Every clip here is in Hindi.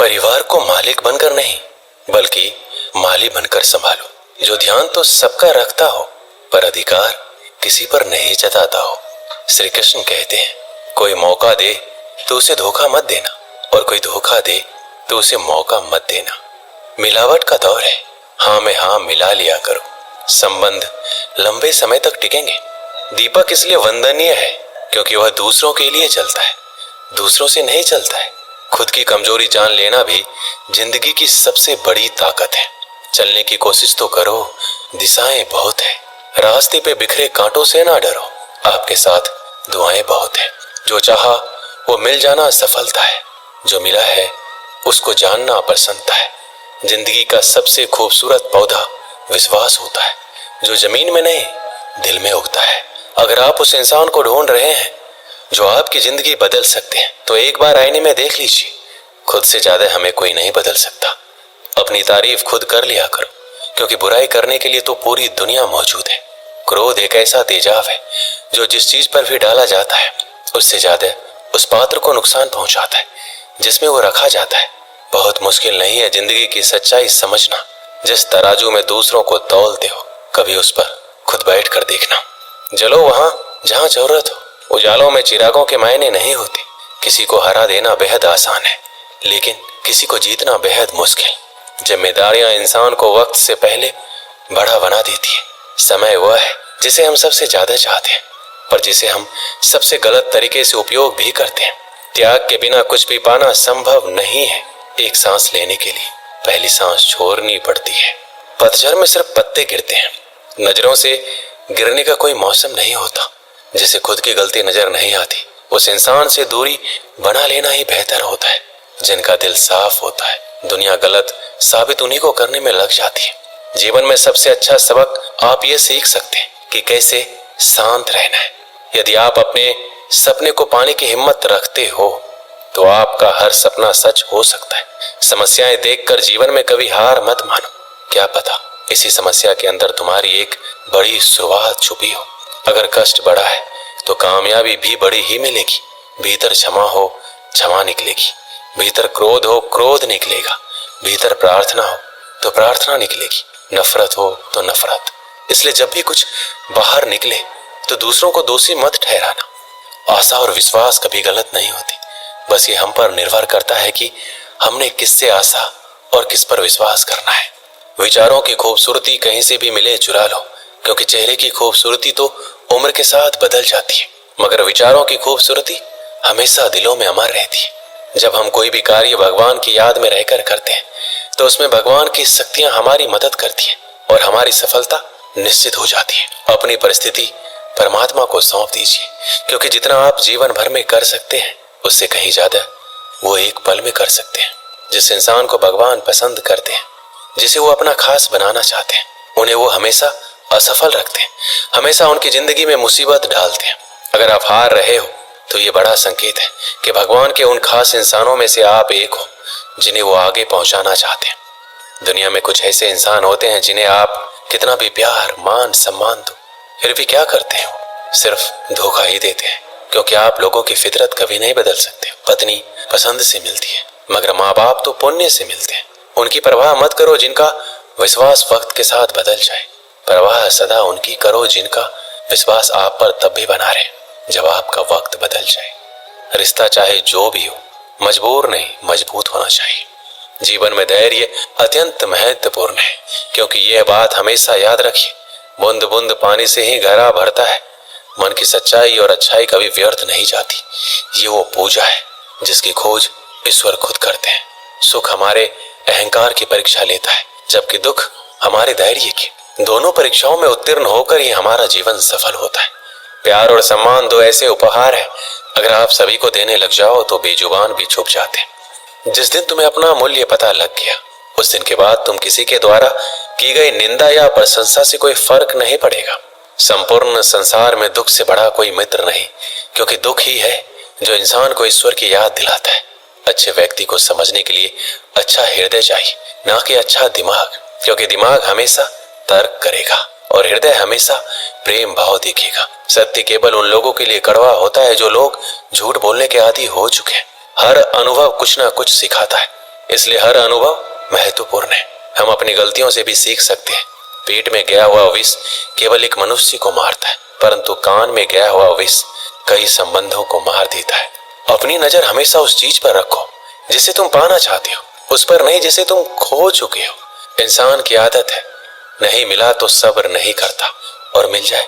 परिवार को मालिक बनकर नहीं बल्कि माली बनकर संभालो, जो ध्यान तो सबका रखता हो पर अधिकार किसी पर नहीं जताता हो। श्री कृष्ण कहते हैं, कोई मौका दे तो उसे धोखा मत देना और कोई धोखा दे तो उसे मौका मत देना। मिलावट का दौर है, हाँ में हाँ मिला लिया करो, संबंध लंबे समय तक टिकेंगे। दीपक इसलिए वंदनीय है क्योंकि वह दूसरों के लिए जलता है, दूसरों से नहीं चलता है। खुद की कमजोरी जान लेना भी जिंदगी की सबसे बड़ी ताकत है। चलने की कोशिश तो करो, दिशाएं बहुत है। रास्ते पे बिखरे कांटों से ना डरो, आपके साथ दुआएं बहुत है। जो चाहा वो मिल जाना सफलता है, जो मिला है उसको जानना प्रसन्नता है। जिंदगी का सबसे खूबसूरत पौधा विश्वास होता है, जो जमीन में नहीं दिल में उगता है। अगर आप उस इंसान को ढूंढ रहे हैं जो आपकी जिंदगी बदल सकते हैं, तो एक बार आईने में देख लीजिए, खुद से ज्यादा हमें कोई नहीं बदल सकता। अपनी तारीफ खुद कर लिया करो, क्योंकि बुराई करने के लिए तो पूरी दुनिया मौजूद है। क्रोध एक ऐसा तेजाब है जो जिस चीज पर भी डाला जाता है उससे ज्यादा उस पात्र को नुकसान पहुंचाता है जिसमें वो रखा जाता है। बहुत मुश्किल नहीं है जिंदगी की सच्चाई समझना। जिस तराजू में दूसरों को तौलते हो, कभी उस पर खुद बैठ कर देखना। जलो वहां जहां जरूरत हो। उजालों में चिरागों के मायने नहीं होते। किसी को हरा देना बेहद आसान है, लेकिन किसी को जीतना बेहद मुश्किल। जिम्मेदारियां इंसान को वक्त से पहले बड़ा बना देती है। समय वह है जिसे हम सबसे ज्यादा चाहते हैं, पर जिसे हम सबसे गलत तरीके से उपयोग भी करते हैं। त्याग के बिना कुछ भी पाना संभव नहीं है। एक सांस लेने के लिए पहली सांस छोड़नी पड़ती है। पतझड़ में सिर्फ पत्ते गिरते हैं। नजरों से गिरने का कोई मौसम नहीं होता। जिसे खुद की गलती नजर नहीं आती, उस इंसान से दूरी बना लेना ही बेहतर होता है। जिनका दिल साफ होता है, दुनिया गलत साबित उन्हीं को करने में लग जाती है। जीवन में सबसे अच्छा सबक आप ये सीख सकते हैं कि कैसे शांत रहना है। यदि आप अपने सपने को पाने की हिम्मत रखते हो तो आपका हर सपना सच हो सकता है। समस्याएं देखकर जीवन में कभी हार मत मानो। क्या पता इसी समस्या के अंदर तुम्हारी एक बड़ी शुरुआत छुपी हो। अगर कष्ट बड़ा है तो कामयाबी भी बड़ी ही मिलेगी। भीतर क्षमा हो, क्षमा निकलेगी। भीतर क्रोध हो, क्रोध निकलेगा। भीतर प्रार्थना हो तो प्रार्थना निकलेगी। नफरत हो तो नफरत। इसलिए जब भी कुछ बाहर निकले तो दूसरों को दोषी मत ठहराना। आशा और विश्वास कभी गलत नहीं होती, बस ये हम पर निर्भर करता है कि हमने किससे आशा और किस पर विश्वास करना है। विचारों की खूबसूरती कहीं से भी मिले चुरा लो, क्योंकि चेहरे की खूबसूरती तो उम्र के साथ बदल जाती है, मगर विचारों की खूबसूरती हमेशा दिलों में अमर रहती है। जब हम कोई भी कार्य भगवान की याद में रहकर करते हैं तो उसमें भगवान की शक्तियां हमारी मदद करती हैं और हमारी सफलता निश्चित हो जाती है। अपनी परिस्थिति परमात्मा को सौंप दीजिए, क्योंकि जितना आप जीवन भर में कर सकते हैं उससे कहीं ज्यादा वो एक पल में कर सकते हैं। जिस इंसान को भगवान पसंद करते हैं, जिसे वो अपना खास बनाना चाहते हैं, उन्हें वो हमेशा असफल रखते हैं, हमेशा उनकी जिंदगी में मुसीबत डालते हैं। अगर आप हार रहे हो तो ये बड़ा संकेत है कि भगवान के उन खास इंसानों में से आप एक हो जिन्हें वो आगे पहुंचाना चाहते हैं। दुनिया में कुछ ऐसे इंसान होते हैं जिन्हें आप कितना भी प्यार मान सम्मान दो, फिर भी क्या करते हैं, सिर्फ धोखा ही देते हैं। क्योंकि आप लोगों की फितरत कभी नहीं बदल सकते। पत्नी पसंद से मिलती है, मगर माँ बाप तो पुण्य से मिलते हैं। उनकी परवाह मत करो जिनका विश्वास वक्त के साथ बदल जाए। परवाह सदा उनकी करो जिनका विश्वास आप पर तब भी बना रहे जब आपका वक्त बदल जाए। रिश्ता चाहे जो भी हो, मजबूर नहीं मजबूत होना चाहिए। जीवन में धैर्य अत्यंत महत्वपूर्ण है, क्योंकि यह बात हमेशा याद रखिए, बूंद बूंद पानी से ही घड़ा भरता है। मन की सच्चाई और अच्छाई कभी व्यर्थ नहीं जाती। ये वो पूजा है जिसकी खोज ईश्वर खुद करते हैं। सुख हमारे अहंकार की परीक्षा लेता है, जबकि दुख हमारे धैर्य की। दोनों परीक्षाओं में उत्तीर्ण होकर ही हमारा जीवन सफल होता है। प्यार और सम्मान दो ऐसे उपहार है, अगर आप सभी को देने लग जाओ तो बेजुबान भी चुप जाते हैं। जिस दिन तुम्हें अपना मूल्य पता लग गया, उस दिन के बाद तुम किसी के द्वारा की गई निंदा या प्रशंसा से कोई फर्क नहीं पड़ेगा। संपूर्ण संसार में दुख से बड़ा कोई मित्र नहीं, क्योंकि दुख ही है जो इंसान को ईश्वर की याद दिलाता है। अच्छे व्यक्ति को समझने के लिए अच्छा हृदय चाहिए, ना कि अच्छा दिमाग, क्योंकि दिमाग हमेशा तर्क करेगा और हृदय हमेशा प्रेम भाव दिखेगा। सत्य केवल उन लोगों के लिए कड़वा होता है जो लोग झूठ बोलने के आदी हो चुके हैं। हर अनुभव कुछ ना कुछ सिखाता है, इसलिए हर अनुभव महत्वपूर्ण है। हम अपनी गलतियों से भी सीख सकते हैं। पेट में गया हुआ विष केवल एक मनुष्य को मारता है, परंतु कान में गया हुआ विष कई संबंधों को मार देता है। अपनी नजर हमेशा उस चीज पर रखो जिसे तुम पाना चाहते हो, उस पर नहीं जिसे तुम खो चुके हो। इंसान की आदत है, नहीं मिला तो सब्र नहीं करता, और मिल जाए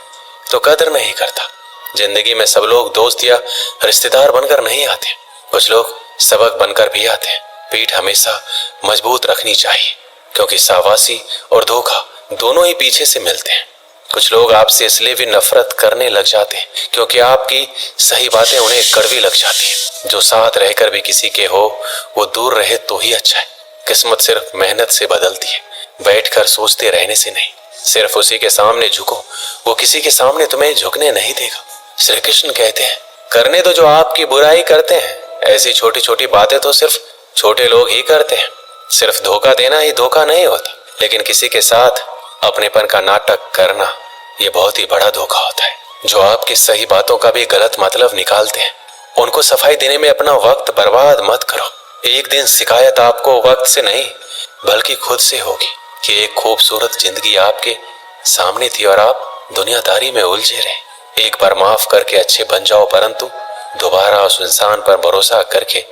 तो कदर नहीं करता। जिंदगी में सब लोग दोस्त या रिश्तेदार बनकर नहीं आते, कुछ लोग सबक बनकर भी आते हैं। पीठ हमेशा मजबूत रखनी चाहिए, क्योंकि शाबाशी और धोखा दोनों ही पीछे से मिलते हैं। कुछ लोग आपसे इसलिए भी नफरत करने लग जाते हैं क्योंकि आपकी सही बातें उन्हें कड़वी लग जाती हैं। जो साथ रहकर भी किसी के हो, वो दूर रहे तो ही अच्छा है। किस्मत सिर्फ मेहनत से बदलती है, बैठकर सोचते रहने से नहीं। सिर्फ उसी के सामने झुको, वो किसी के सामने तुम्हें झुकने नहीं देगा। श्री कृष्ण कहते हैं, करने दो जो आपकी बुराई करते हैं। ऐसी छोटी छोटी बातें तो सिर्फ छोटे लोग ही करते हैं। सिर्फ धोखा देना ही धोखा नहीं होता, लेकिन किसी के साथ अपनेपन का नाटक करना, ये बहुत ही बड़ा धोखा होता है। जो आपकी सही बातों का भी गलत मतलब निकालते हैं, उनको सफाई देने में अपना वक्त बर्बाद मत करो। एक दिन शिकायत आपको वक्त से नहीं बल्कि खुद से होगी कि एक खूबसूरत जिंदगी आपके सामने थी और आप दुनियादारी में उलझे रहे। एक बार माफ करके अच्छे बन जाओ, परंतु दोबारा उस इंसान पर भरोसा करके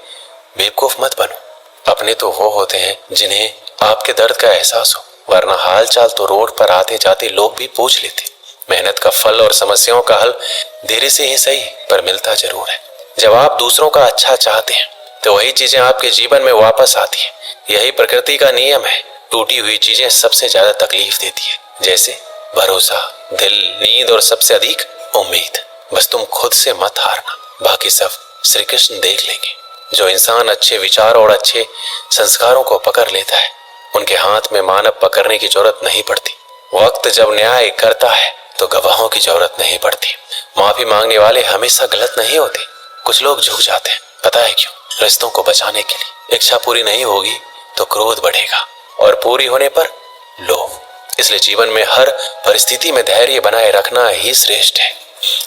बेवकूफ मत बनो। अपने तो वो होते हैं जिन्हें आपके दर्द का एहसास हो, वरना हाल चाल तो रोड पर आते जाते लोग भी पूछ लेते। मेहनत का फल और समस्याओं का हल देरी से ही सही पर मिलता जरूर है। जब आप दूसरों का अच्छा चाहते हैं तो वही चीजें आपके जीवन में वापस आती है। यही प्रकृति का नियम है। टूटी हुई चीजें सबसे ज्यादा तकलीफ देती है, जैसे भरोसा, दिल, नींद और सबसे अधिक उम्मीद। बस तुम खुद से मत हारना, बाकी सब श्री कृष्ण देख लेंगे। जो इंसान अच्छे विचारों और अच्छे संस्कारों को पकड़ लेता है, उनके हाथ में मानव पकड़ने की जरूरत नहीं पड़ती। वक्त जब न्याय करता है तो गवाहों की जरूरत नहीं पड़ती। माफी मांगने वाले हमेशा गलत नहीं होते। कुछ लोग झुक जाते हैं, पता है क्यों? रिश्तों को बचाने के लिए। इच्छा पूरी नहीं होगी तो क्रोध बढ़ेगा, और पूरी होने पर लोभ। इसलिए जीवन में हर परिस्थिति में धैर्य बनाए रखना ही श्रेष्ठ है।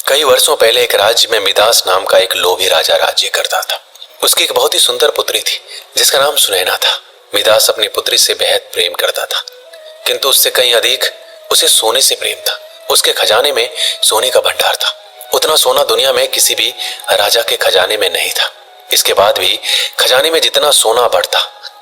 कई वर्षों पहले एक राज्य में मिदास नाम का एक लोभी राजा राज्य करता था। उसकी एक बहुत ही सुंदर पुत्री थी जिसका नाम सुनैना था। मिदास अपनी पुत्री से बेहद प्रेम करता था, किंतु उससे कहीं अधिक उसे सोने से प्रेम था। उसके खजाने में सोने का भंडार था। उतना सोना दुनिया में किसी भी राजा के खजाने में नहीं था। इसके बाद भी खजाने में जितना सोना बढ़ता,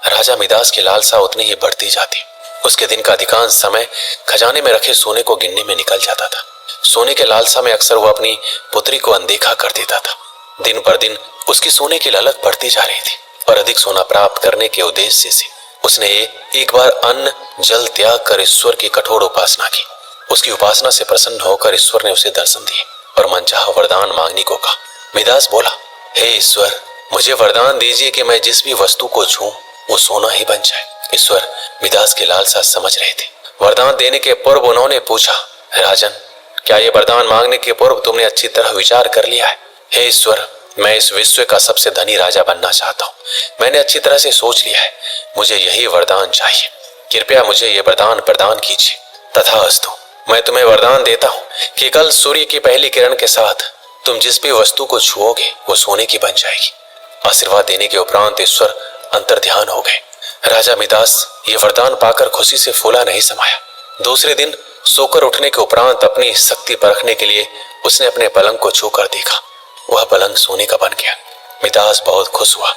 राजा मिदास की लालसा उतनी ही बढ़ती जाती। उसके दिन का अधिकांश समय खजाने में रखे सोने को गिनने में निकल जाता था। सोने के लालसा में अक्सर वो अपनी पुत्री को अनदेखा कर देता था। दिन पर दिन उसकी सोने की ललक बढ़ती जा रही थी, और अधिक सोना प्राप्त करने के उद्देश्य से उसने एक बार अन्न जल त्याग कर ईश्वर की कठोर उपासना की। उसकी उपासना से प्रसन्न होकर ईश्वर ने उसे दर्शन दिए और मनचाहा वरदान मांगने को कहा। मिदास बोला, हे ईश्वर, मुझे वरदान दीजिए कि मैं जिस भी वस्तु को छूं वो सोना ही बन जाए। ईश्वर मिदास की लालसा समझ रहे थे। वरदान देने के पूर्व उन्होंने पूछा, राजन, क्या ये वरदान मांगने के पूर्व तुमने अच्छी तरह विचार कर लिया है? हे ईश्वर, मैं इस विश्व का सबसे धनी राजा बनना चाहता हूँ। मैंने अच्छी तरह से सोच लिया है, मुझे यही वरदान चाहिए। कृपया मुझे ये वरदान प्रदान कीजिए। तथास्तु, मैं तुम्हें वरदान देता हूँ कि कल सूर्य की पहली किरण के साथ तुम जिस भी वस्तु को छुओगे वो सोने की बन जाएगी। आशीर्वाद देने के उपरांत ईश्वर अंतर्ध्यान हो गए। राजा मिदास ये वरदान पाकर खुशी से फूला नहीं समाया। दूसरे दिन सोकर उठने के उपरांत अपनी शक्ति परखने के लिए उसने अपने पलंग को छूकर देखा। वह पलंग सोने का बन गया। मिदास बहुत खुश हुआ।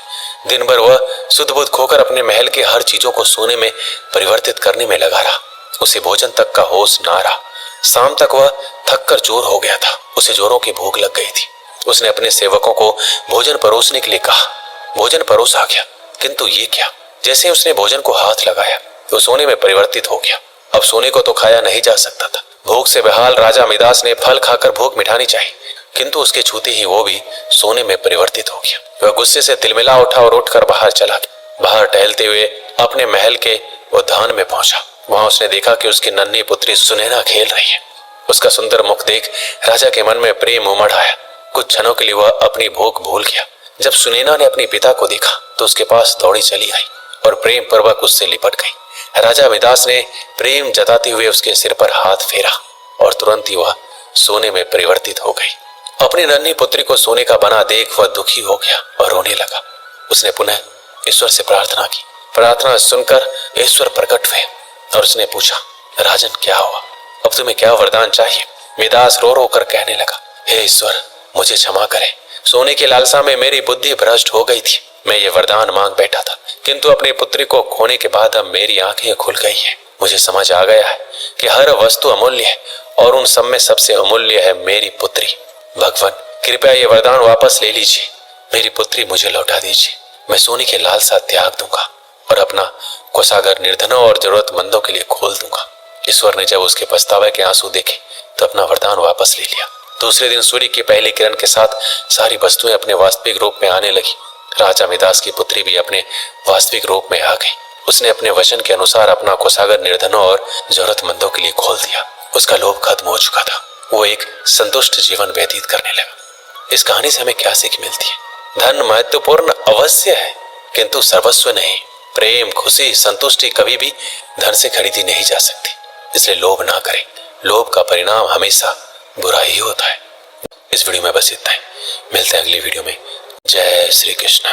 दिन भर वह सुध बुध खोकर अपने महल के हर चीजों को सोने में परिवर्तित करने में लगा रहा। उसे भोजन तक का होश ना रहा। शाम तक वह थक कर चूर हो गया था। उसे जोरों की भूख लग गई थी। उसने अपने सेवकों को भोजन परोसने के लिए कहा। भोजन परोसा गया, किंतु ये क्या? जैसे ही उसने भोजन को हाथ लगाया तो सोने में परिवर्तित हो गया। अब सोने को तो खाया नहीं जा सकता था। भूख से बेहाल राजा मिदास ने फल खाकर भूख मिटानी चाहिए, किंतु उसके छूते ही वो भी सोने में परिवर्तित हो गया। वह गुस्से से तिलमिला उठा और उठकर बाहर चला गया। बाहर टहलते हुए अपने महल के उद्यान में पहुंचा। वहां उसने देखा कि उसकी नन्ही पुत्री सुनैना खेल रही है। उसका सुंदर मुख देख राजा के मन में प्रेम उमड़ आया। कुछ क्षणों के लिए वह अपनी भूख भूल गया। जब सुनैना ने अपने पिता को देखा तो उसके पास दौड़ी चली आई और प्रेम पूर्वक उससे लिपट गई। राजा मिदास ने प्रेम जताते हुए उसके सिर पर हाथ फेरा और तुरंत ही वह सोने में परिवर्तित हो गई। अपनी नन्ही पुत्री को सोने का बना देख वह दुखी हो गया और रोने लगा। उसने पुनः ईश्वर से प्रार्थना की, प्रार्थना सुनकर ईश्वर प्रकट हुए और उसने पूछा, राजन क्या हुआ, अब तुम्हें क्या वरदान चाहिए? मिदास रो रो कर कहने लगा, हे ईश्वर मुझे क्षमा करें, सोने की लालसा में मेरी बुद्धि भ्रष्ट हो गई थी। मैं ये वरदान मांग बैठा था, किंतु अपनी पुत्री को खोने के बाद अब मेरी आंखें खुल गई हैं। मुझे समझ आ गया है कि हर वस्तु अमूल्य है और उन सब में सबसे अमूल्य है मेरी पुत्री। भगवान कृपया ये वरदान वापस ले लीजिए, मेरी पुत्री मुझे लौटा दीजिए। मैं सोने की लालसा त्याग दूंगा और अपना कोषागार निर्धनों और जरूरतमंदों के लिए खोल दूंगा। ईश्वर ने जब उसके पछतावे के आंसू देखे तो अपना वरदान वापस ले लिया। दूसरे दिन सूर्य की पहली किरण के साथ सारी वस्तुएं अपने वास्तविक रूप में आने लगी। राजा मिदास की पुत्री भी अपने वास्तविक रूप में आ गई। उसने अपने वचन के अनुसार अपना कोषागार निर्धनों और जरूरतमंदों के लिए खोल दिया। उसका लोभ खत्म हो चुका था। वो एक संतुष्ट जीवन व्यतीत करने लगा। इस कहानी से हमें क्या सीख मिलती है? धन महत्वपूर्ण अवश्य है, किंतु सर्वस्व नहीं। प्रेम, खुशी, संतुष्टि कभी भी धन से खरीदी नहीं जा सकती। इसलिए लोभ ना करें। लोभ का परिणाम हमेशा बुरा ही होता है। इस वीडियो में बस इतना ही। मिलते हैं अगली वीडियो में। जय श्री कृष्ण।